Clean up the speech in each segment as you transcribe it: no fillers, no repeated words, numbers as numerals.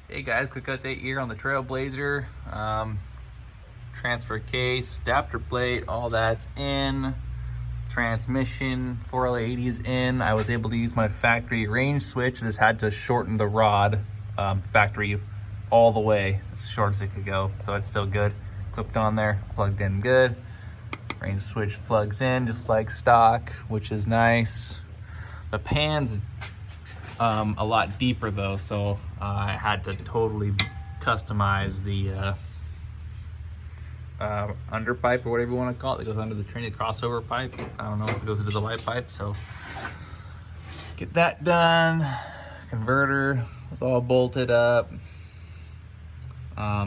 Hey guys, quick update here on the Trailblazer. Transfer case, adapter plate, all that's in. Transmission 4L80 is in. I was able to use my factory range switch. This had to shorten the rod factory all the way as short as it could go, so it's still good. Clipped on there, plugged in good. Range switch plugs in just like stock, which is nice. The pan's a lot deeper though, so I had to totally customize the under pipe or whatever you want to call it that goes under the train, crossover pipe. I don't know if it goes into the light pipe, so get that done. Converter was all bolted up.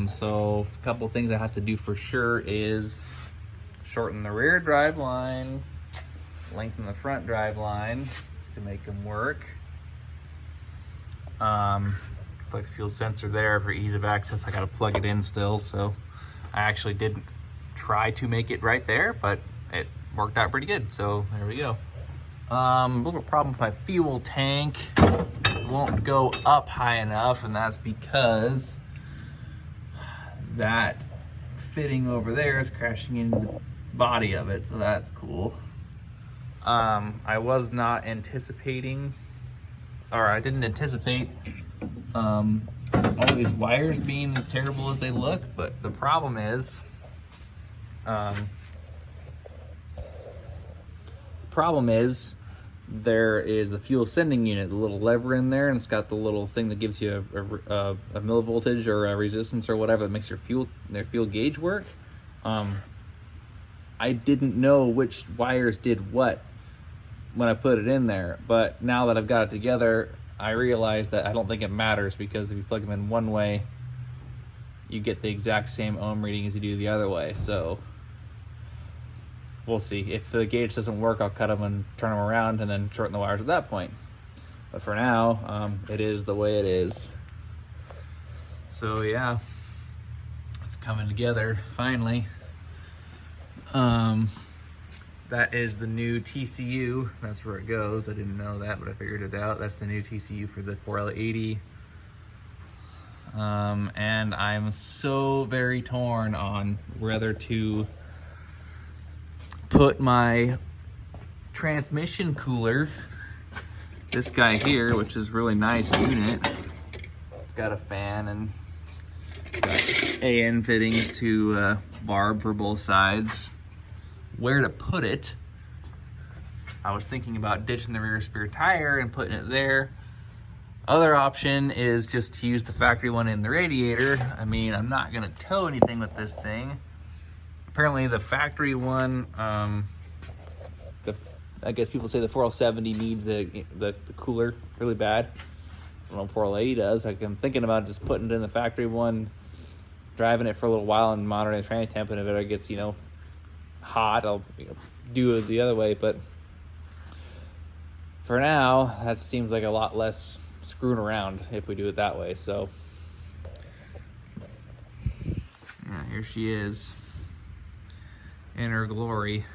So a couple things I have to do for sure is shorten the rear drive line, lengthen the front drive line to make them work. Flex fuel sensor there for ease of access. I got to plug it in still, so I actually didn't try to make it right there, but it worked out pretty good, so there we go. A little problem with my fuel tank. It won't go up high enough, and that's because that fitting over there is crashing into the body of it, so that's cool. I was not anticipating, or I didn't anticipate all these wires being as terrible as they look, but the problem is there is the fuel sending unit, the little lever in there, and it's got the little thing that gives you a millivoltage or a resistance or whatever that makes your fuel gauge work. I didn't know which wires did what when I put it in there, but now that I've got it together, I realize that I don't think it matters, because if you plug them in one way, you get the exact same ohm reading as you do the other way. So we'll see. If the gauge doesn't work, I'll cut them and turn them around and then shorten the wires at that point. But for now, it is the way it is. So yeah, it's coming together finally. That is the new TCU. That's where it goes. I didn't know that, but I figured it out. That's the new TCU for the 4L80. And I'm so very torn on whether to put my transmission cooler, this guy here, which is really nice unit. It's got a fan and got AN fittings to barb for both sides. Where to put it. I was thinking about ditching the rear spare tire and putting it there. Other option is just to use the factory one in the radiator. I mean, I'm not gonna tow anything with this thing. Apparently the factory one, I guess people say the 4L70 needs the cooler really bad. I don't know if 4L80 does. Like, I'm thinking about just putting it in the factory one, driving it for a little while and monitoring the train temp, and if it ever gets, hot, I'll do it the other way. But for now, that seems like a lot less screwing around if we do it that way. So yeah, here she is in her glory.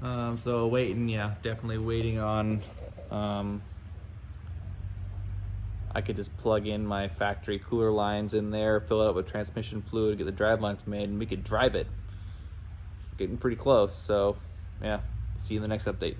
So waiting, yeah, definitely waiting on I could just plug in my factory cooler lines in there, fill it up with transmission fluid, get the drive lines made, and we could drive it. Getting pretty close, so yeah, see you in the next update.